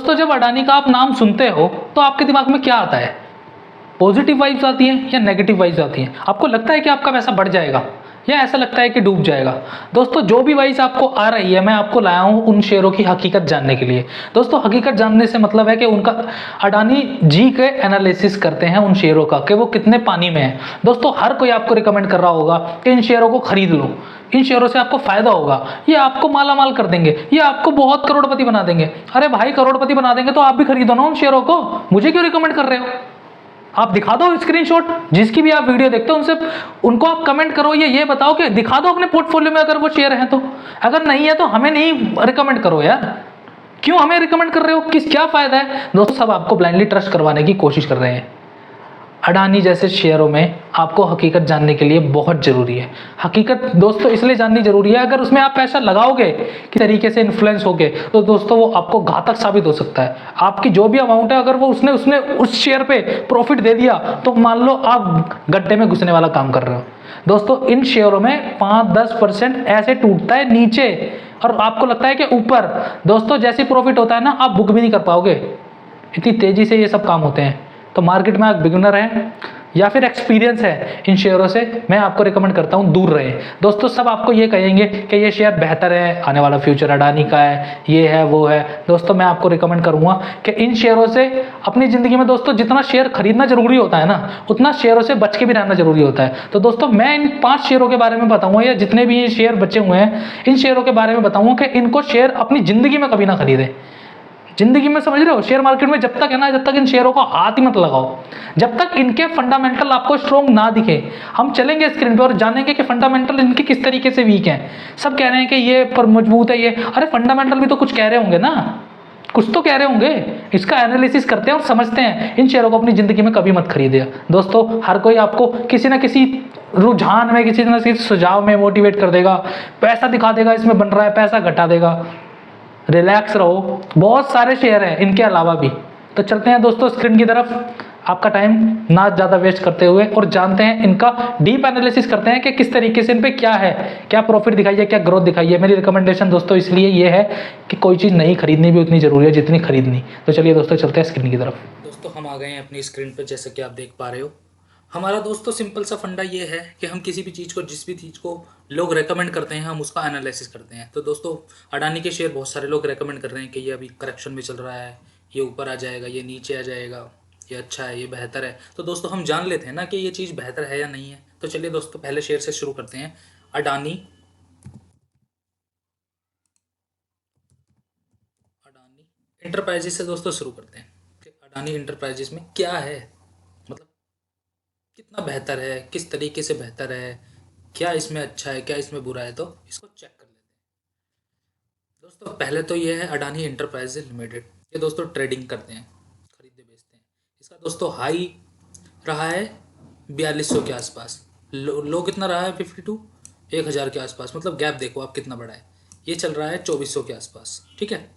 दोस्तों जब अडानी का आप नाम सुनते हो तो आपके दिमाग में क्या आता है? पॉजिटिव वाइब्स आती हैं या नेगेटिव वाइब्स आती हैं? आपको लगता है कि आपका पैसा बढ़ जाएगा या ऐसा लगता है कि डूब जाएगा? दोस्तों जो भी वाइब्स आपको आ रही है, मैं आपको लाया हूं उन शेयरों की हकीकत जानने के लिए। दोस्तों हकीकत जानने से मतलब है कि उनका अडानी जी के एनालिसिस करते हैं उन शेयरों का कि वो कितने पानी में है। दोस्तों हर कोई आपको रिकमेंड कर रहा होगा कि इन शेयरों को खरीद लो, इन शेयरों से आपको फायदा होगा, ये आपको माला माल कर देंगे, ये आपको बहुत करोड़पति बना देंगे। अरे भाई करोड़पति बना देंगे तो आप भी खरीदो ना उन शेयरों को, मुझे क्यों रिकमेंड कर रहे हो? आप दिखा दो स्क्रीनशॉट, जिसकी भी आप वीडियो देखते हो उनसे उनको आप कमेंट करो, ये बताओ कि दिखा दो अपने पोर्टफोलियो में अगर वो शेयर हैं तो। अगर नहीं है तो हमें नहीं रिकमेंड करो यार, क्यों हमें रिकमेंड कर रहे हो? क्या फायदा है? दोस्तों सब आपको ब्लाइंडली ट्रस्ट करवाने की कोशिश कर रहे हैं। अडानी जैसे शेयरों में आपको हकीकत जानने के लिए बहुत जरूरी है। हकीकत दोस्तों इसलिए जाननी जरूरी है, अगर उसमें आप पैसा लगाओगे किस तरीके से इन्फ्लुएंस होगे तो दोस्तों वो आपको घातक साबित हो सकता है। आपकी जो भी अमाउंट है अगर वो उसने उस शेयर पे प्रॉफिट दे दिया तो मान लो आप गड्ढे में घुसने वाला काम कर रहे हो। दोस्तों इन शेयरों में 5-10% ऐसे टूटता है नीचे और आपको लगता है कि ऊपर। दोस्तों जैसे प्रॉफिट होता है ना, आप बुक भी नहीं कर पाओगे, इतनी तेजी से ये सब काम होते हैं। तो मार्केट में आप बिगिनर हैं या फिर एक्सपीरियंस है इन शेयरों से, मैं आपको रिकमेंड करता हूं दूर रहें। दोस्तों सब आपको ये कहेंगे कि ये शेयर बेहतर है, आने वाला फ्यूचर अडानी का है, ये है वो है। दोस्तों मैं आपको रिकमेंड करूंगा कि इन शेयरों से अपनी ज़िंदगी में दोस्तों जितना शेयर खरीदना जरूरी होता है ना, उतना शेयरों से बच के भी रहना जरूरी होता है। तो दोस्तों मैं इन 5 शेयरों के बारे में बताऊंगा, या जितने भी ये शेयर बचे हुए हैं इन शेयरों के बारे में बताऊंगा कि इनको शेयर अपनी ज़िंदगी में कभी ना खरीदें। जिंदगी में समझ रहे हो, शेयर मार्केट में जब तक है ना, जब तक इन शेयरों को हाथ ही मत लगाओ, जब तक इनके फंडामेंटल आपको स्ट्रॉन्ग ना दिखे। हम चलेंगे स्क्रीन पे और जानेंगे कि फंडामेंटल इनके किस तरीके से वीक हैं। सब कह रहे हैं कि ये पर मजबूत है ये, अरे फंडामेंटल भी तो कुछ कह रहे होंगे ना, कुछ तो कह रहे होंगे। इसका एनालिसिस करते हैं और समझते हैं। इन शेयरों को अपनी जिंदगी में कभी मत खरीदे। दोस्तों हर कोई आपको किसी ना किसी रुझान में, किसी ना किसी सुझाव में मोटिवेट कर देगा, पैसा दिखा देगा इसमें बन रहा है, पैसा घटा देगा। रिलैक्स रहो, बहुत सारे शेयर हैं इनके अलावा भी। तो चलते हैं दोस्तों स्क्रीन की तरफ, आपका टाइम ना ज़्यादा वेस्ट करते हुए, और जानते हैं इनका डीप एनालिसिस करते हैं कि किस तरीके से इन पे क्या है, क्या प्रॉफिट दिखाई है, क्या ग्रोथ दिखाई है। मेरी रिकमेंडेशन दोस्तों इसलिए ये है कि कोई चीज़ नहीं खरीदनी भी उतनी ज़रूरी है जितनी खरीदनी। तो चलिए दोस्तों चलते हैं स्क्रीन की तरफ। दोस्तों हम आ गए हैं अपनी स्क्रीन पर, जैसे कि आप देख पा रहे हो। हमारा दोस्तों सिंपल सा फंडा ये है कि हम किसी भी चीज़ को, जिस भी चीज़ को लोग रेकमेंड करते हैं, हम उसका एनालिसिस करते हैं। तो दोस्तों अडानी के शेयर बहुत सारे लोग रेकमेंड कर रहे हैं कि ये अभी करेक्शन में चल रहा है, ये ऊपर आ जाएगा, ये नीचे आ जाएगा, ये अच्छा है, ये बेहतर है। तो दोस्तों हम जान लेते हैं ना कि ये चीज़ बेहतर है या नहीं है। तो चलिए दोस्तों पहले शेयर से शुरू करते हैं, अडानी इंटरप्राइजेस से दोस्तों शुरू करते हैं कि अडानी इंटरप्राइजेस में क्या है, मतलब कितना बेहतर है, किस तरीके से बेहतर है, क्या इसमें अच्छा है, क्या इसमें बुरा है। तो इसको चेक कर लेते हैं। दोस्तों पहले तो ये है अडानी इंटरप्राइजेज लिमिटेड। ये दोस्तों ट्रेडिंग करते हैं, खरीदते बेचते हैं। इसका दोस्तों हाई रहा है 4200 के आसपास, लो कितना रहा है 52, 1000 के आसपास। मतलब गैप देखो आप कितना बड़ा है। ये चल रहा है 2400 के आसपास, ठीक है।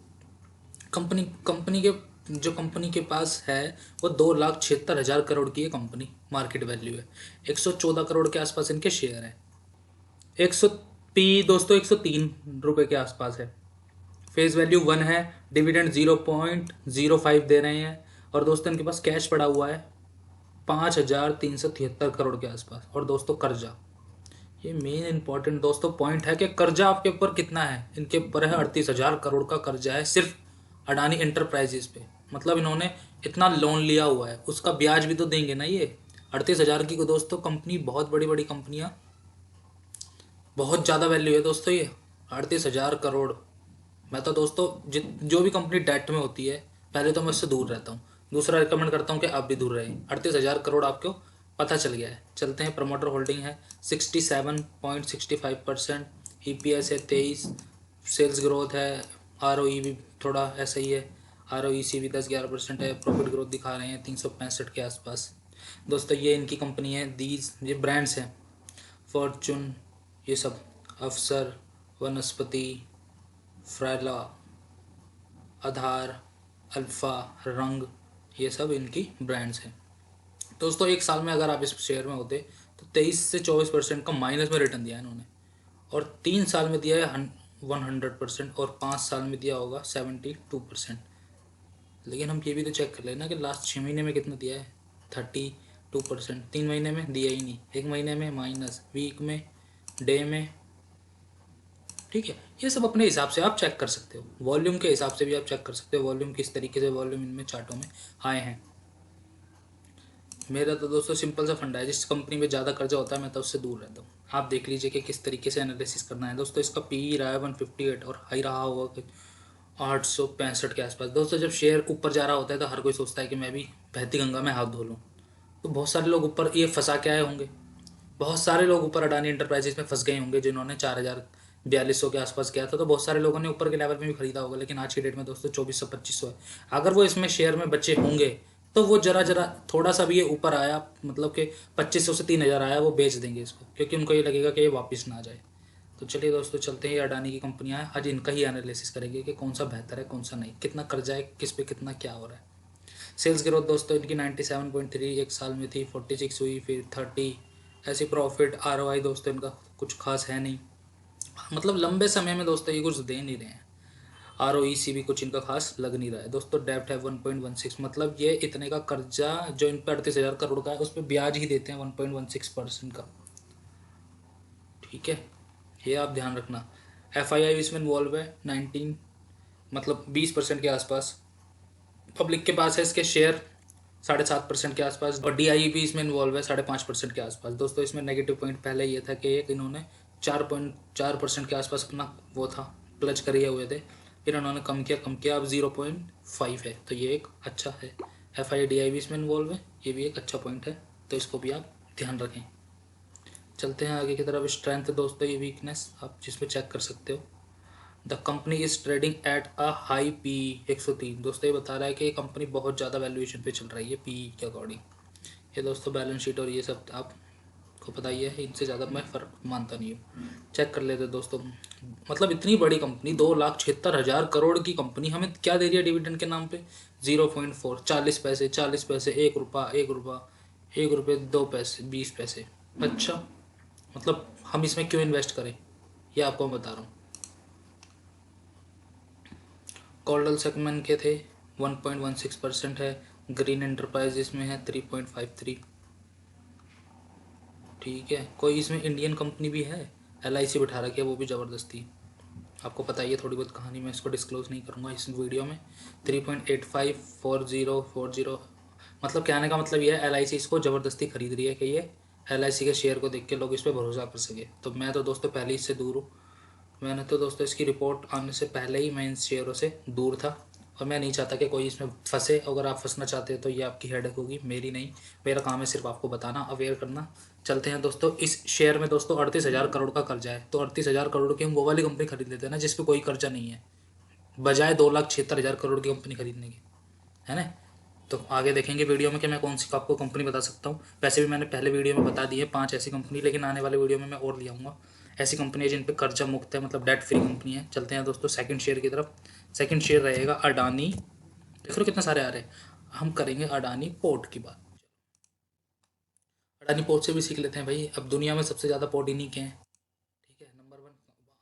कंपनी के पास है वो 2,76,000 करोड़ की ये कंपनी मार्केट वैल्यू है। 114 करोड़ के आसपास इनके शेयर हैं। 100 पी दोस्तों 103 रुपये के आसपास है। फेस वैल्यू 1 है। डिविडेंड 0.05 दे रहे हैं। और दोस्तों इनके पास कैश पड़ा हुआ है 5,373 करोड़ के आसपास। और दोस्तों कर्जा, ये मेन इंपॉर्टेंट दोस्तों पॉइंट है कि कर्जा आपके ऊपर कितना है। इनके ऊपर है 38,000 करोड़ का कर्जा है सिर्फ अडानी इंटरप्राइजेस पे। मतलब इन्होंने इतना लोन लिया हुआ है, उसका ब्याज भी तो देंगे ना। ये 38,000 की दोस्तों कंपनी, बहुत बड़ी बड़ी कंपनियां, बहुत ज़्यादा वैल्यू है दोस्तों ये 38,000 करोड़। मैं तो दोस्तों जो भी कंपनी डेट में होती है, पहले तो मैं उससे दूर रहता हूँ। दूसरा रिकमेंड करता हूँ कि आप भी दूर रहें। 38,000 करोड़ आपको पता चल गया है। चलते हैं, प्रमोटर होल्डिंग है 67.65%, EPS है 23, सेल्स ग्रोथ है, ROE भी थोड़ा ऐसा ही है, ROEC भी 10-11% है। प्रॉफिट ग्रोथ दिखा रहे हैं 365 के आसपास। दोस्तों ये इनकी कंपनी है, ये ब्रांड्स हैं, फॉर्चून, ये सब, अफसर, वनस्पति, फ्रैला, आधार, अल्फ़ा, रंग, ये सब इनकी ब्रांड्स हैं। दोस्तों एक साल में अगर आप इस शेयर में होते तो 23 से 24% का माइनस में रिटर्न दिया है इन्होंने। और 3 साल में दिया है 100%, और 5 साल में दिया होगा 72%। लेकिन हम ये भी तो चेक कर लेना कि लास्ट 6 महीने में कितना दिया है, 32%। 3 महीने में दिया ही नहीं, 1 महीने में माइनस, वीक में, डे में, ठीक है। ये सब अपने हिसाब से आप चेक कर सकते हो, वॉल्यूम के हिसाब से भी आप चेक कर सकते हो, वॉल्यूम किस तरीके से वॉल्यूम इनमें चार्टों में आए हैं। मेरा तो दोस्तों सिंपल सा फंडा है, जिस कंपनी में ज़्यादा कर्जा होता है मैं तो उससे दूर रहता हूँ। आप देख लीजिए कि किस तरीके से एनालिसिस करना है दोस्तों। इसका पी रहा है 158 और हाई रहा होगा 865 के आसपास। दोस्तों जब शेयर ऊपर जा रहा होता है तो हर कोई सोचता है कि मैं भी बहती गंगा में हाथ धो लूँ, तो बहुत सारे लोग ऊपर ये फंसा के आए होंगे, बहुत सारे लोग ऊपर अडानी इंटरप्राइजेस में फंस गए होंगे जिन्होंने 4,4200 के आसपास किया था, तो बहुत सारे लोगों ने ऊपर के लेवल में भी खरीदा होगा। लेकिन आज की डेट में दोस्तों 2400-2500 है। अगर वो इसमें शेयर में बचे होंगे तो वो जरा जरा थोड़ा सा भी ये ऊपर आया, मतलब कि 2500 से 3,000 आया, वो बेच देंगे इसको, क्योंकि उनको ये लगेगा कि ये वापस ना आ जाए। तो चलिए दोस्तों चलते हैं, ये अडानी की कंपनियां हैं, आज इनका ही एनालिसिस करेंगे कि कौन सा बेहतर है कौन सा नहीं, कितना कर्जा है, किस पे कितना क्या हो रहा है। सेल्स ग्रोथ दोस्तों इनकी 97.3 एक साल में थी, 46 हुई, फिर 30, ऐसी प्रॉफिट। ROI दोस्तों इनका कुछ खास है नहीं, मतलब लंबे समय में दोस्तों ये कुछ दे नहीं रहे हैं। ROEC भी कुछ इनका खास लग नहीं रहा है दोस्तों। डेप्ट है 1.16, मतलब ये इतने का कर्जा जो इन पर 38,000 करोड़ का है उस पर ब्याज ही देते हैं 1.16% का, ठीक है, ये आप ध्यान रखना। FII इसमें इन्वॉल्व है 19, मतलब 20% के आसपास। पब्लिक के पास है इसके शेयर 7.5% के आसपास, और DIE भी इसमें इन्वॉल्व है 5.5% के आसपास। दोस्तों इसमें नेगेटिव पॉइंट पहले ये था कि एक इन्होंने 4.4% के आसपास अपना वो था प्लज करे हुए थे, फिर उन्होंने कम किया, अब 0.5 है, तो ये एक अच्छा है। FII DIE भी इसमें इन्वॉल्व है, ये भी एक अच्छा पॉइंट है, तो इसको भी आप ध्यान रखें। चलते हैं आगे की तरफ। स्ट्रेंथ दोस्तों ये वीकनेस आप जिसमें चेक कर सकते हो। The company is trading at a high P 103। दोस्तों ये बता रहा है कि ये कंपनी बहुत ज़्यादा वैल्यूएशन पे चल रही है पी के अकॉर्डिंग। ये दोस्तों बैलेंस शीट और ये सब आपको पता ही है, इनसे ज़्यादा मैं फ़र्क मानता नहीं हूँ। चेक कर लेते दोस्तों, मतलब इतनी बड़ी कंपनी 2,76,000 करोड़ की कंपनी हमें क्या दे रही है डिविडेंड के नाम पे, 0.4, 40 पैसे, 40 पैसे, 1 रुपया, 1 रुपया, 1 रुपये 2 पैसे, 20 पैसे। अच्छा, मतलब हम इसमें क्यों इन्वेस्ट करें, ये आपको मैं बता रहा हूँ। कॉर्डल सेगमेंट के थे 1.16% है, ग्रीन एंटरप्राइजेस में है 3.53, ठीक है। कोई इसमें इंडियन कंपनी भी है, LIC बिठा रखी है वो भी ज़बरदस्ती, आपको पता ही है थोड़ी बहुत कहानी, मैं इसको डिस्क्लोज नहीं करूँगा इस वीडियो में। 3.854040, मतलब कहने का मतलब ये है LIC इसको ज़बरदस्ती खरीद रही है कि ये LIC के शेयर को देख के लोग इस पर भरोसा कर सके। तो मैं तो दोस्तों पहले ही इससे दूर हूँ, मैंने तो दोस्तों इसकी रिपोर्ट आने से पहले ही मैं इन शेयरों से दूर था, और मैं नहीं चाहता कि कोई इसमें फंसे। अगर आप फंसना चाहते हो तो ये आपकी हेडेक होगी, मेरी नहीं। मेरा काम है सिर्फ आपको बताना, अवेयर करना। चलते हैं दोस्तों, इस शेयर में दोस्तों 38,000 करोड़ का कर्जा है, तो 38,000 करोड़ की हम वो वाली कंपनी खरीद लेते हैं ना जिस पर कोई कर्जा नहीं है, बजाय 2,76,000 करोड़ की कंपनी खरीदने की, है ना। तो आगे देखेंगे वीडियो में कि मैं कौन सी आपको कंपनी बता सकता हूँ। वैसे भी मैंने पहले वीडियो में बता दी है 5 ऐसी कंपनी, लेकिन आने वाले वीडियो में मैं और ले आऊँगा ऐसी कंपनी है जिन पे कर्जा मुक्त है, मतलब डेट फ्री कंपनी है। चलते हैं दोस्तों सेकंड शेयर की तरफ। सेकंड शेयर रहेगा अडानी, देख लो कितने सारे आ रहे हैं। हम करेंगे अडानी पोर्ट की बात। अडानी पोर्ट से भी सीख लेते हैं भाई, अब दुनिया में सबसे ज़्यादा पोर्ट इन्हीं के हैं, ठीक है, नंबर 1।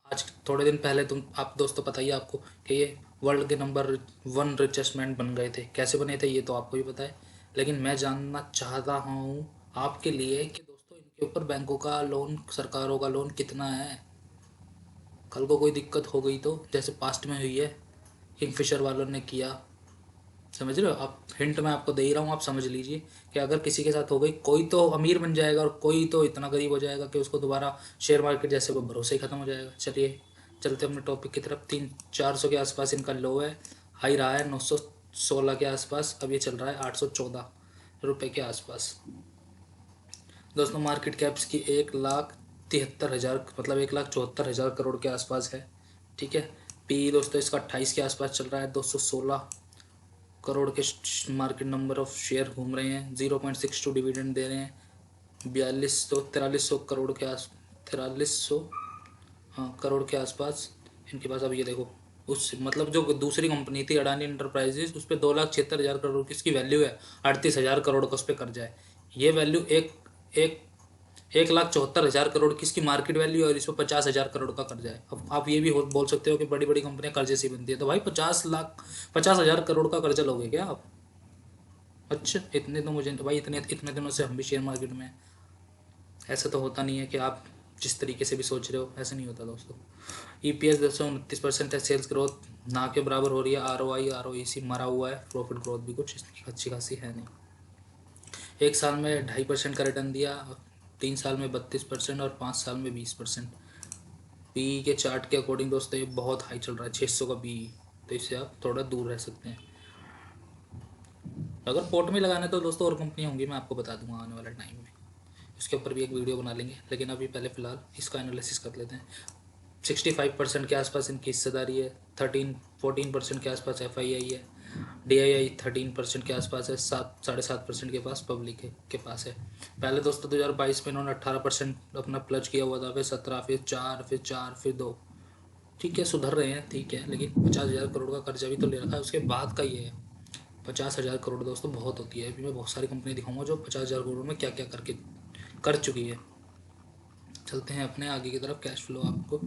आज थोड़े दिन पहले आप दोस्तों बताइए आपको कि ये वर्ल्ड के नंबर 1 रिचेस्ट मैन बन गए थे, कैसे बने थे ये तो आपको ही पता है, लेकिन मैं जानना चाहता हूँ आपके लिए कि दोस्तों इनके ऊपर बैंकों का लोन, सरकारों का लोन कितना है। कल को कोई दिक्कत हो गई तो, जैसे पास्ट में हुई है, किंगफिशर वालों ने किया, समझ रहे हो आप, हिंट मैं आपको दे ही रहा हूँ, आप समझ लीजिए कि अगर किसी के साथ हो गई, कोई तो अमीर बन जाएगा और कोई तो इतना गरीब हो जाएगा कि उसको दोबारा शेयर मार्केट जैसे वो भरोसे ही खत्म हो जाएगा। चलिए चलते अपने टॉपिक की तरफ। 300-400 के आसपास इनका लो है, हाई रहा है 916 के आसपास, अब ये चल रहा है 814 रुपये के आसपास। दोस्तों मार्केट कैप्स की 1,73,000, मतलब 1,74,000 करोड़ के आसपास है, ठीक है। पी दोस्तों इसका 28 के आसपास चल रहा है, 216 करोड़ के मार्केट नंबर ऑफ शेयर घूम रहे हैं, 0.62 डिविडेंड दे रहे हैं, 4300 करोड़ के 4300 हाँ करोड़ के आसपास इनके पास। अब ये देखो उस मतलब जो दूसरी कंपनी थी अडानी इंटरप्राइजेस, उस पर 2,76,000 करोड़ की इसकी वैल्यू है, 38,000 करोड़ का उस पर कर्जा है। ये वैल्यू एक 1,74,000 करोड़ की इसकी मार्केट वैल्यू है और इस पर 50,000 करोड़ का कर्जा है। अब आप ये भी बोल सकते हो कि बड़ी बड़ी कंपनियां कर्जे से बनती है, तो भाई 50,000 करोड़ का कर्जा लोगे क्या आप? अच्छा, इतने तो मुझे भाई, इतने इतने दिनों से हम भी शेयर मार्केट में हैं। ऐसा तो होता नहीं है कि आप जिस तरीके से भी सोच रहे हो ऐसा नहीं होता दोस्तों। EPS 229% है, सेल्स ग्रोथ ना के बराबर हो रही है, ROI ROEC मरा हुआ है, प्रॉफिट ग्रोथ भी कुछ अच्छी खासी है नहीं। 1 साल में 2.5% का रिटर्न दिया, 3 साल में 32% और 5 साल में 20%। PE के चार्ट के अकॉर्डिंग दोस्तों ये बहुत हाई चल रहा है, 600 का PE, तो इससे आप थोड़ा दूर रह सकते हैं। अगर पोर्ट में लगाना है तो दोस्तों और कंपनियाँ होंगी, मैं आपको बता दूंगा आने वाले टाइम में, उसके ऊपर भी एक वीडियो बना लेंगे। लेकिन अभी पहले फ़िलहाल इसका एनालिसिस कर लेते हैं। 65% के आसपास इनकी हिस्सेदारी है, 14% के आसपास FII है, DII 13% के आसपास है, 7.5% के पास पब्लिक के पास है। पहले दोस्तों 2022 में इन्होंने 18% अपना प्लज किया हुआ था, फिर 17, फिर 4, फिर 4, फिर 2। ठीक है, सुधर रहे हैं, ठीक है, लेकिन 50,000 करोड़ का कर्जा भी तो ले रखा है। उसके बाद का ये है 50,000 करोड़ दोस्तों बहुत होती है। अभी मैं बहुत सारी कंपनी दिखाऊंगा जो 50,000 करोड़ में क्या क्या करके कर चुकी है। चलते हैं अपने आगे की तरफ, कैश फ्लो आपको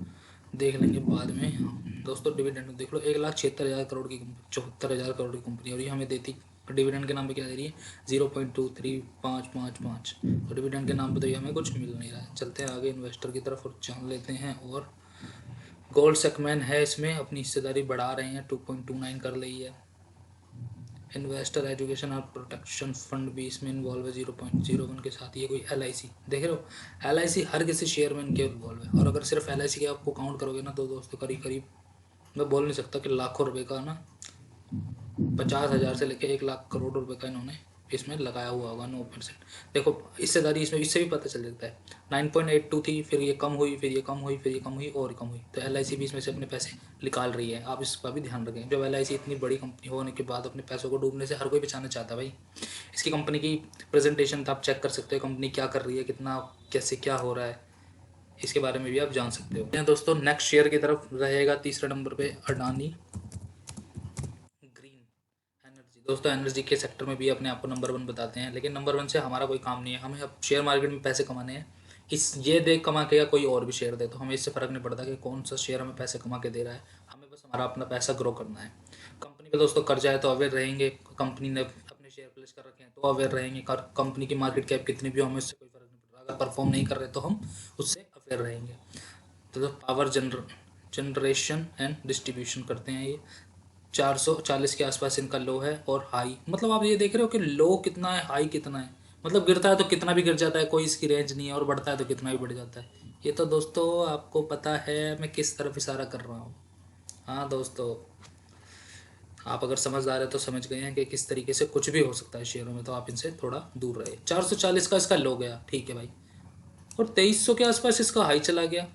देख लेंगे बाद में। दोस्तों डिविडेंड देख लो, 1,76,000 करोड़ की 74,000 करोड़ की कंपनी, और ये हमें देती डिविडेंड के नाम पे क्या दे रही है, 0.235555। तो डिविडेंड के नाम पे तो ये हमें कुछ मिल नहीं रहा है। चलते हैं आगे इन्वेस्टर की तरफ और जान लेते हैं। और गोल्ड सेगमेंट है, इसमें अपनी हिस्सेदारी बढ़ा रहे हैं, 2.29 कर ली है। इन्वेस्टर एजुकेशन और प्रोटेक्शन फंड भी इसमें इन्वॉल्व है 0.01 के साथ। ये कोई LIC देख रहे हो, LIC हर किसी शेयर में इनके इन्वॉल्व है। और अगर सिर्फ LIC के आपको काउंट करोगे ना तो दोस्तों करीब करीब मैं बोल नहीं सकता कि लाखों रुपए का ना, 50,000 से लेकर 1 लाख करोड़ रुपए का इन्होंने इसमें लगाया हुआ होगा। 9%। देखो हिस्सेदारी इसमें इससे भी पता चल जाता है। 9.82 थी, फिर ये कम हुई, फिर ये कम हुई, फिर ये कम हुई और कम हुई। तो LIC भी इसमें से अपने पैसे निकाल रही है, आप इसका भी ध्यान रखें। जब LIC इतनी बड़ी कंपनी होने के बाद अपने पैसों को डूबने से हर कोई बचाना चाहता है भाई। इसकी कंपनी की प्रेजेंटेशन तो आप चेक कर सकते हो, कंपनी क्या कर रही है, कितना कैसे क्या हो रहा है, इसके बारे में भी आप जान सकते हो। दोस्तों नेक्स्ट शेयर की तरफ रहेगा तीसरे नंबर पे अडानी ग्रीन एनर्जी। दोस्तों एनर्जी के सेक्टर में भी अपने आप को नंबर 1 बताते हैं, लेकिन नंबर 1 से हमारा कोई काम नहीं है। हमें अब शेयर मार्केट में पैसे कमाने हैं, इस ये देख कमा के या कोई और भी शेयर दे तो हमें इससे फ़र्क नहीं पड़ता कि कौन सा शेयर हमें पैसे कमा के दे रहा है। हमें बस हमारा अपना पैसा ग्रो करना है। कंपनी पे दोस्तों कर्जा है तो अवेयर रहेंगे, कंपनी ने अपने शेयर प्लेस कर रखे हैं तो अवेयर रहेंगे। कंपनी की मार्केट कैप कितनी भी हो हमें उससे कोई फ़र्क नहीं पड़ रहा। अगर परफॉर्म नहीं कर रहे तो हम उससे अवेयर रहेंगे। तो पावर जनरेशन एंड डिस्ट्रीब्यूशन करते हैं ये। 440 के आसपास इनका लो है और हाई, मतलब आप ये देख रहे हो कि लो कितना है, हाई कितना है। मतलब गिरता है तो कितना भी गिर जाता है, कोई इसकी रेंज नहीं है, और बढ़ता है तो कितना भी बढ़ जाता है। ये तो दोस्तों आपको पता है मैं किस तरफ इशारा कर रहा हूँ। हाँ दोस्तों, आप अगर समझदार है तो समझ गए हैं कि किस तरीके से कुछ भी हो सकता है शेयरों में, तो आप इनसे थोड़ा दूर रहे। 440 का इसका लो गया, ठीक है भाई, और 2300 के आसपास इसका हाई चला गया,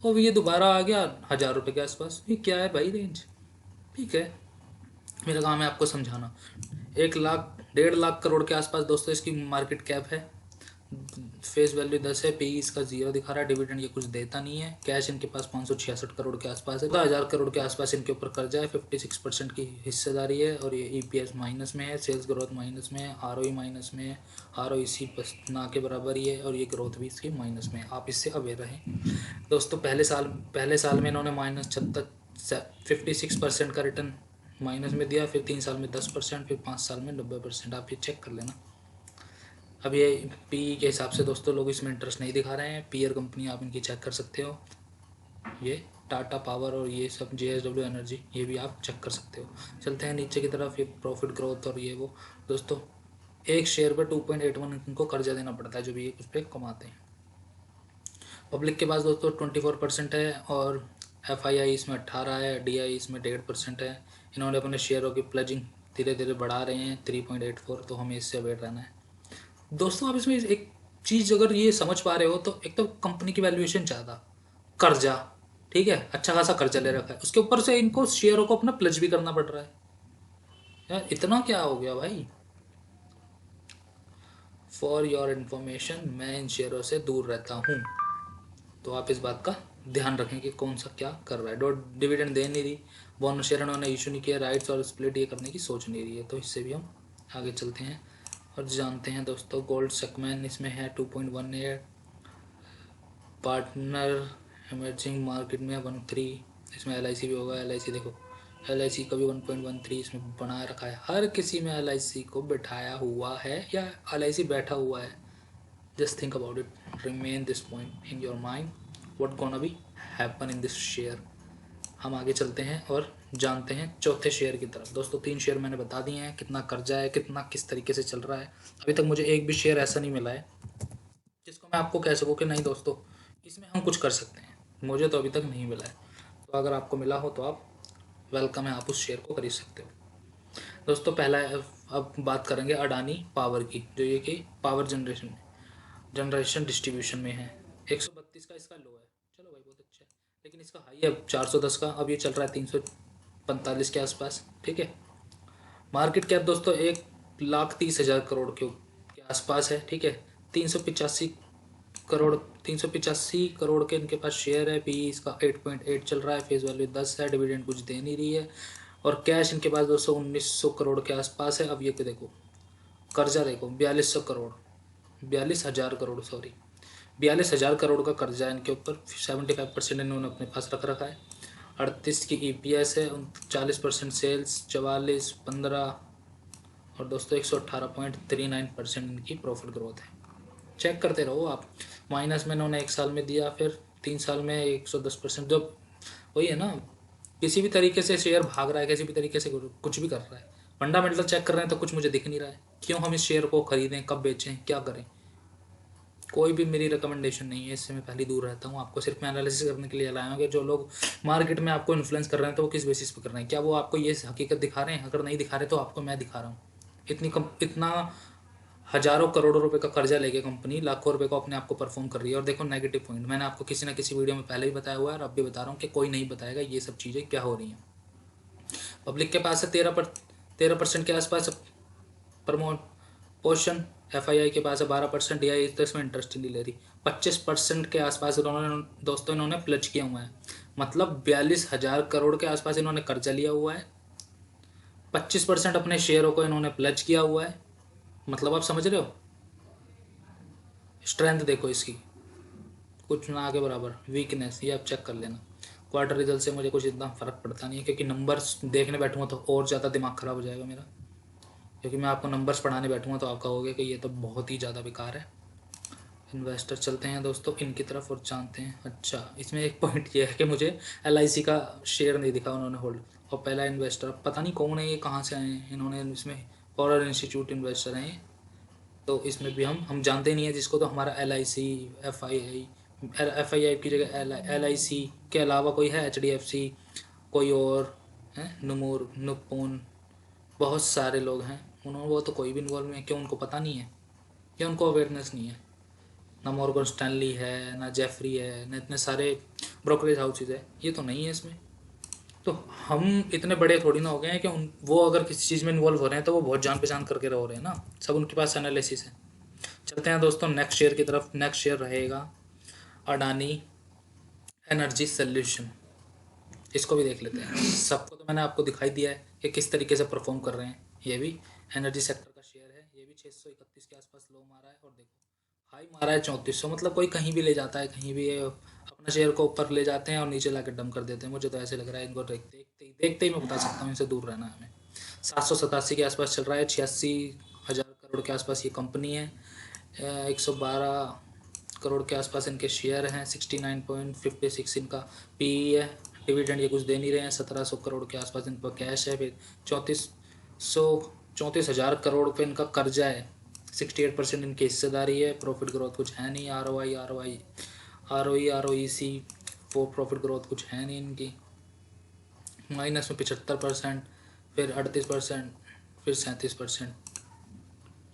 और ये दोबारा आ गया 1,000 रुपये के आसपास। ये क्या है भाई रेंज? ठीक है, मेरा काम है आपको समझाना। 1 लाख 1.5 लाख करोड़ के आसपास दोस्तों इसकी मार्केट कैप है। फेस वैल्यू 10 है, PE इसका 0 दिखा रहा है। डिविडेंड ये कुछ देता नहीं है। कैश इनके पास 566 करोड़ के आसपास है। 10,000 करोड़ के आसपास इनके ऊपर कर्जा है, 56% की हिस्सेदारी है, और ये EPS माइनस में है, सेल्स ग्रोथ माइनस में है, ROE माइनस में है, ROEC बस ना के बराबर ही है, और ये ग्रोथ भी इसकी माइनस में है। आप इससे अवेयर रहें दोस्तों। पहले साल में इन्होंने -56% का रिटर्न माइनस में दिया, फिर 3 साल में 10%, फिर 5 साल में 90%। आप ये चेक कर लेना। अब ये PE के हिसाब से दोस्तों लोग इसमें इंटरेस्ट नहीं दिखा रहे हैं। पीयर कंपनी आप इनकी चेक कर सकते हो, ये टाटा पावर और ये सब JSW एनर्जी, ये भी आप चेक कर सकते हो। चलते हैं नीचे की तरफ, ये प्रॉफिट ग्रोथ और ये वो। दोस्तों एक शेयर पर 2.81 इनको कर्जा देना पड़ता है जो भी ये उस पर कमाते हैं। पब्लिक के पास दोस्तों 24% है, और FII इसमें 18 है, DI इसमें 1.5% है। इन्होंने अपने शेयरों की प्लजिंग धीरे धीरे बढ़ा रहे हैं, 3.84, तो हमें इससे अवेयर रहना है दोस्तों। आप इसमें एक चीज़ अगर ये समझ पा रहे हो तो एक तो कंपनी की वैल्यूएशन ज़्यादा, कर्जा, ठीक है, अच्छा खासा कर्जा ले रखा है, उसके ऊपर से इनको शेयरों को अपना प्लज भी करना पड़ रहा है। यार इतना क्या हो गया भाई। फॉर योर इन्फॉर्मेशन मैं इन शेयरों से दूर रहता हूँ, तो आप इस बात का ध्यान रखें कि कौन सा क्या कर रहा है। डिविडेंड दे नहीं रही, बोनस शेयर उन्होंने इशू नहीं किया, राइट्स और स्प्लिट ये करने की सोच नहीं रही है, तो इससे भी हम आगे चलते हैं और जानते हैं दोस्तों। गोल्ड सेगमेंट इसमें है 2.18, पार्टनर इमर्जिंग मार्केट में 1.3, इसमें एल भी होगा। एल देखो, एल का भी 1.13 इसमें बना रखा है। हर किसी में एल को बैठाया हुआ है या एल बैठा हुआ है। Just think about it, remain this point in your mind, what gonna be happen in this share. हम आगे चलते हैं और जानते हैं चौथे शेयर की तरफ। दोस्तों 3 शेयर मैंने बता दिए हैं, कितना कर्जा है, कितना किस तरीके से चल रहा है। अभी तक मुझे एक भी शेयर ऐसा नहीं मिला है जिसको मैं आपको कह सकूँ कि नहीं दोस्तों इसमें हम कुछ कर सकते हैं। मुझे तो अभी तक नहीं मिला है। तो अगर आपको मिला हो तो आप वेलकम है, आप उस शेयर को खरीद सकते हो। दोस्तों पहला अब बात करेंगे अडानी पावर की, जो ये कि पावर जनरेशन डिस्ट्रीब्यूशन में है। 132 का इसका लो है, चलो भाई बहुत अच्छा है। लेकिन इसका हाई है 410 का, अब ये चल रहा है 345 के आसपास। ठीक है, मार्केट कैप दोस्तों 1,30,000 करोड़ के आसपास है। ठीक है, 385 करोड़ के इनके पास शेयर है। पी इसका 8.8 चल रहा है, फेस वैल्यू 10 है, डिविडेंड कुछ दे नहीं रही है, और कैश इनके पास दोस्तों 1900 करोड़ के आसपास है। अब ये तो देखो कर्जा देखो 42,000 करोड़ सॉरी 42,000 करोड़ का कर्जा है इनके ऊपर। 75% इन्होंने अपने पास रख रखा है। 38 की EPS है, 40% सेल्स, 44, 15 और दोस्तों 118.39% इनकी प्रॉफिट ग्रोथ है। चेक करते रहो आप। माइनस में इन्होंने 1 साल में दिया, फिर 3 साल में 110%। जो वही है ना, किसी भी तरीके से शेयर भाग रहा है, किसी भी तरीके से कुछ भी कर रहा है। फंडामेंटल चेक कर रहे हैं तो कुछ मुझे दिख नहीं रहा है। क्यों हम इस शेयर को खरीदें, कब बेचें, क्या करें, कोई भी मेरी रिकमेंडेशन नहीं है। इससे मैं पहले दूर रहता हूँ। आपको सिर्फ मैं एनालिसिस करने के लिए लाया हूँ कि जो लोग मार्केट में आपको इन्फ्लुएंस कर रहे हैं तो वो किस बेसिस पे कर रहे हैं। क्या वो आपको ये हकीकत दिखा रहे हैं? अगर नहीं दिखा रहे तो आपको मैं दिखा रहा हूँ। इतना हज़ारों करोड़ों रुपए का कर्जा लेके कंपनी लाखों रुपए को अपने आप को परफॉर्म कर रही है। और देखो नेगेटिव पॉइंट मैंने आपको किसी ना किसी वीडियो में पहले भी बताया हुआ है और अब भी बता रहा हूँ कि कोई नहीं बताएगा ये सब चीज़ें क्या हो रही हैं। पब्लिक के पास है 13% के आसपास पोर्शन, FII के पास है 12%, DI तो इसमें इंटरेस्ट नहीं ले रही। 25% के आसपास इन्होंने प्लज किया हुआ है। मतलब 42,000 करोड़ के आसपास इन्होंने कर्जा लिया हुआ है। 25% अपने शेयरों को इन्होंने प्लज किया हुआ है। मतलब आप समझ रहे हो, स्ट्रेंथ देखो इसकी, कुछ ना आगे बराबर। वीकनेस ये आप चेक कर लेना। क्वार्टर रिजल्ट से मुझे कुछ इतना फ़र्क पड़ता नहीं है, क्योंकि नंबर्स देखने बैठूँगा तो और ज़्यादा दिमाग ख़राब हो जाएगा मेरा। क्योंकि मैं आपको नंबर्स पढ़ाने बैठूँगा तो आप कहोगे कि ये तो बहुत ही ज़्यादा बेकार है। इन्वेस्टर चलते हैं दोस्तों इनकी तरफ और जानते हैं। अच्छा, इसमें एक पॉइंट ये है कि मुझे LIC का शेयर नहीं दिखा उन्होंने होल्ड। और पहला इन्वेस्टर पता नहीं कौन है, ये कहाँ से आए हैं। इन्होंने इसमें फॉरेन इंस्टीट्यूट इन्वेस्टर हैं, तो इसमें भी हम जानते नहीं है जिसको। तो हमारा LIC, FII की जगह LIC के अलावा कोई है, HDFC, कोई और है, नुमूर, नुपून, बहुत सारे लोग हैं। उन्होंने वो तो कोई भी इन्वॉल्व नहीं है। क्यों उनको पता नहीं है? क्या उनको अवेयरनेस नहीं है? ना मॉर्गन स्टैनली है, ना जेफरी है, ना इतने सारे ब्रोकरेज हाउसेज है, ये तो नहीं है इसमें। तो हम इतने बड़े थोड़ी ना हो गए हैं कि वो अगर किसी चीज़ में इन्वॉल्व हो रहे हैं तो वो बहुत जान पहचान करके रह रहे हैं ना। सब उनके पास एनालिसिस है। चलते हैं दोस्तों नेक्स्ट शेयर की तरफ। नेक्स्ट शेयर रहेगा अडानी एनर्जी सोल्यूशन। इसको भी देख लेते हैं। सबको तो मैंने आपको दिखाई दिया है कि किस तरीके से परफॉर्म कर रहे हैं। ये भी एनर्जी सेक्टर का शेयर है। ये भी 631 के आसपास लो मारा है और देखो हाई मारा है 3400। मतलब कोई कहीं भी ले जाता है, कहीं भी अपना शेयर को ऊपर ले जाते हैं और नीचे लाकर डंप कर देते हैं। मुझे तो ऐसे लग रहा है इनको देखते ही मैं बता सकता हूँ इनसे दूर रहना है हमें। 787 के आसपास चल रहा है। 86,000 करोड़ के आसपास ये कंपनी है। 112 करोड़ के आसपास इनके शेयर हैं। 69.56 इनका PE है। डिविडेंड ये कुछ दे नहीं रहे हैं। 1700 करोड़ के आसपास इनका कैश है। फिर 34,000 करोड़ पे इनका कर्जा है। 68% इनकी हिस्सेदारी है। प्रॉफिट ग्रोथ कुछ है नहीं। ROE प्रॉफिट ग्रोथ कुछ है नहीं इनकी। माइनस में 75%, फिर 38%, फिर 37%।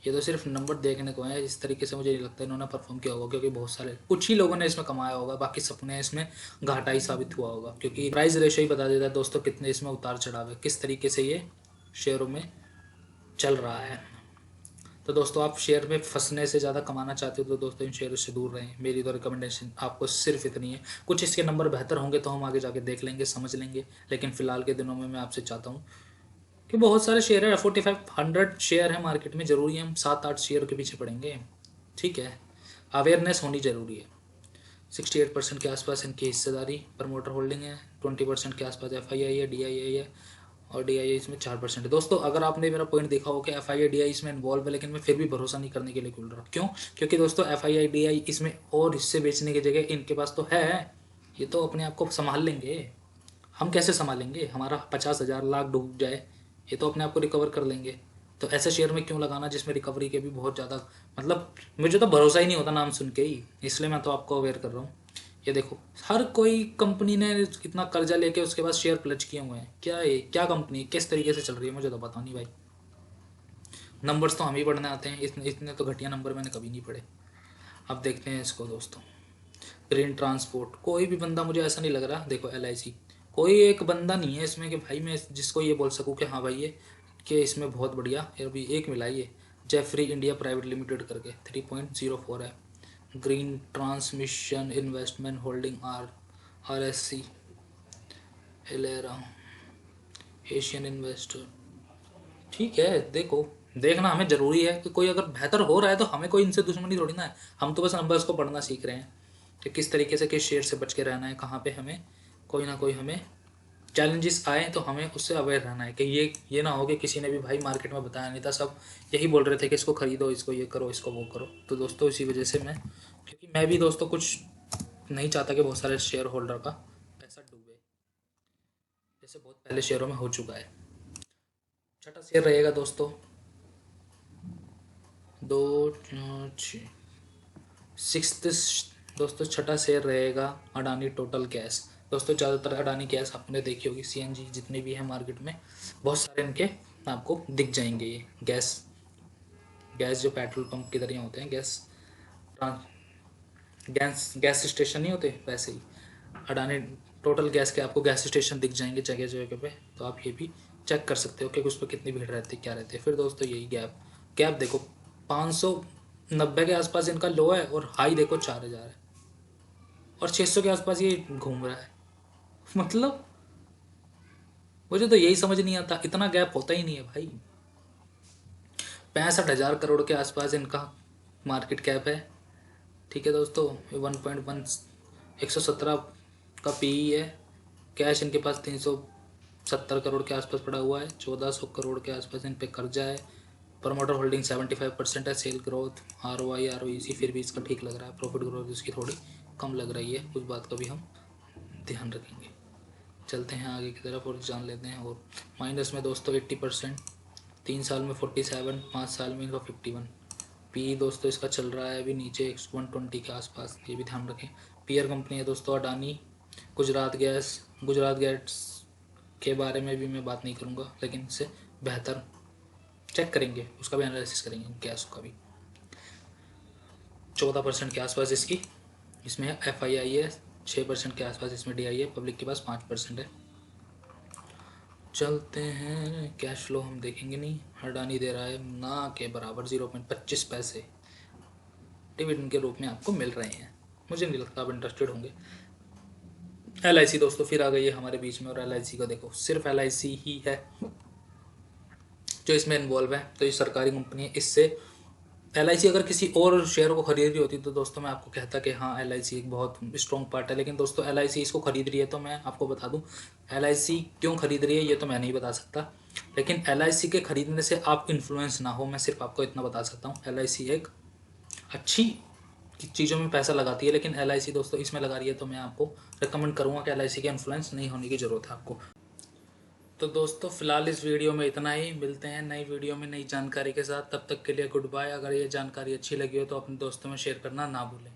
ये तो सिर्फ नंबर देखने को है। इस तरीके से मुझे नहीं लगता इन्होंने परफॉर्म किया होगा, क्योंकि बहुत सारे कुछ ही लोगों ने इसमें कमाया होगा, बाकी सबने इसमें घाटा ही साबित हुआ होगा। क्योंकि प्राइस रेशो ही बता देता है दोस्तों कितने इसमें उतार चढ़ाव है, किस तरीके से ये शेयरों में चल रहा है। तो दोस्तों आप शेयर में फंसने से ज़्यादा कमाना चाहते हो तो दोस्तों इन शेयरों से दूर रहें। मेरी तो रिकमेंडेशन आपको सिर्फ इतनी है। कुछ इसके नंबर बेहतर होंगे तो हम आगे जाके देख लेंगे, समझ लेंगे। लेकिन फ़िलहाल के दिनों में मैं आपसे चाहता हूँ कि बहुत सारे शेयर है, 4500 शेयर है मार्केट में। ज़रूरी है हम 7-8 शेयर के पीछे पड़ेंगे? ठीक है, अवेयरनेस होनी ज़रूरी है। 68% के आसपास इनकी हिस्सेदारी प्रमोटर होल्डिंग है। 20% के आसपास FII है, DII है, और DII इसमें 4% है। दोस्तों अगर आपने मेरा पॉइंट देखा हो कि FII DII इसमें इन्वॉल्व है, लेकिन मैं फिर भी भरोसा नहीं करने के लिए बोल रहा। क्यों? क्योंकि दोस्तों FII DII इसमें और हिस्से बेचने की जगह इनके पास तो है, ये तो अपने आप को संभाल लेंगे। हम कैसे संभालेंगे? हमारा 50,000 लाख डूब जाए, ये तो अपने आप को रिकवर कर लेंगे। तो ऐसे शेयर में क्यों लगाना जिसमें रिकवरी के भी बहुत ज़्यादा, मतलब मुझे तो भरोसा ही नहीं होता नाम सुन के ही, इसलिए मैं तो आपको अवेयर कर रहा हूँ। ये देखो, हर कोई कंपनी ने इतना कर्जा लेके उसके बाद शेयर प्लज किए हुए हैं। क्या है, क्या कंपनी किस तरीके से चल रही है मुझे तो पता नहीं भाई। नंबर्स तो हम ही पढ़ने आते हैं, इतने तो घटिया नंबर मैंने कभी नहीं पढ़े। अब देखते हैं इसको दोस्तों। ग्रीन ट्रांसपोर्ट, कोई भी बंदा मुझे ऐसा नहीं लग रहा। देखो LIC, कोई एक बंदा नहीं है इसमें कि भाई मैं जिसको ये बोल सकूँ कि हाँ भाई ये कि इसमें बहुत बढ़िया। अभी एक मिला ये जेफरी इंडिया प्राइवेट लिमिटेड करके 3.04 है। Green transmission investment holding RSC, Elara, Asian investor. ठीक है, देखो देखना हमें ज़रूरी है कि कोई अगर बेहतर हो रहा है तो हमें कोई इनसे दुश्मनी थोड़ी ना है। हम तो बस नंबर्स को पढ़ना सीख रहे हैं कि किस तरीके से किस शेयर से बच के रहना है, कहाँ पे हमें कोई ना कोई हमें चैलेंजेस आए तो हमें उससे अवेयर रहना है कि ये ना हो कि किसी ने भी भाई मार्केट में बताया नहीं था, सब यही बोल रहे थे कि इसको खरीदो, इसको ये करो, इसको वो करो। तो दोस्तों इसी वजह से क्योंकि मैं भी दोस्तों कुछ नहीं चाहता कि बहुत सारे शेयर होल्डर का पैसा डूबे, जैसे बहुत पहले शेयरों में हो चुका है। छठा शेयर रहेगा दोस्तों 6 छठा शेयर रहेगा अडानी टोटल गैस। दोस्तों ज़्यादातर अडानी गैस आपने देखी होगी, CNG जितने भी हैं मार्केट में बहुत सारे इनके आपको दिख जाएंगे। ये गैस जो पेट्रोल पंप की तरह होते हैं, गैस स्टेशन नहीं होते, वैसे ही अडानी टोटल गैस के आपको गैस स्टेशन दिख जाएंगे जगह जगह पे। तो आप ये भी चेक कर सकते हो कि उस पर कितनी भीड़ रहती है, क्या रहती है। फिर दोस्तों यही गैप देखो 590 के आसपास इनका लो है और हाई देखो 4000 है, और 600 के आसपास ये घूम रहा है। मतलब मुझे तो यही समझ नहीं आता, इतना गैप होता ही नहीं है भाई। 65,000 करोड़ के आसपास इनका मार्केट कैप है। ठीक है दोस्तों, 117 का PE है। कैश इनके पास 370 करोड़ के आसपास पड़ा हुआ है। 1400 करोड़ के आसपास इन पे कर्जा है। प्रमोटर होल्डिंग 75% है। सेल ग्रोथ, ROI ROEC फिर भी इसका ठीक लग रहा है। प्रॉफिट ग्रोथ इसकी थोड़ी कम लग रही है, उस बात का भी हम ध्यान रखेंगे। चलते हैं आगे की तरफ और जान लेते हैं। और माइनस में दोस्तों 80%, 3 साल में 47, 5 साल में इनका 51। PE दोस्तों इसका चल रहा है अभी नीचे 120 के आसपास, ये भी ध्यान रखें। पीयर कंपनी है दोस्तों अडानी, गुजरात गैस के बारे में भी मैं बात नहीं करूँगा, लेकिन इससे बेहतर चेक करेंगे, उसका भी एनालिसिस करेंगे गैस का भी। 14% के आसपास इसमें FII है। 6% के आसपास इसमें DI है। पब्लिक के पास 5% है। चलते हैं, कैश फ्लो हम देखेंगे नहीं। अडानी दे रहा है ना के बराबर 0.25 पैसे डिविडेंड के रूप में आपको मिल रहे हैं। मुझे नहीं लगता आप इंटरेस्टेड होंगे। LIC दोस्तों फिर आ गई है हमारे बीच में, और LIC का देखो सिर्फ LIC ही है जो इसमें इन्वॉल्व है। तो ये सरकारी कंपनी है। इससे LIC अगर किसी और शेयर को खरीद रही होती तो दोस्तों मैं आपको कहता कि हाँ LIC एक बहुत स्ट्रॉन्ग पार्ट है, लेकिन दोस्तों LIC इसको खरीद रही है। तो मैं आपको बता दूं LIC क्यों खरीद रही है ये तो मैं नहीं बता सकता, लेकिन LIC के खरीदने से आप इन्फ्लुएंस ना हो, मैं सिर्फ आपको इतना बता सकता हूँ। LIC एक अच्छी चीज़ों में पैसा लगाती है, लेकिन LIC दोस्तों इसमें लगा रही है तो मैं आपको रिकमेंड करूँगा कि LIC के इन्फ्लुएंस नहीं होने की ज़रूरत है आपको। तो दोस्तों फिलहाल इस वीडियो में इतना ही। मिलते हैं नई वीडियो में नई जानकारी के साथ, तब तक के लिए गुड बाय। अगर ये जानकारी अच्छी लगी हो तो अपने दोस्तों में शेयर करना ना भूलें।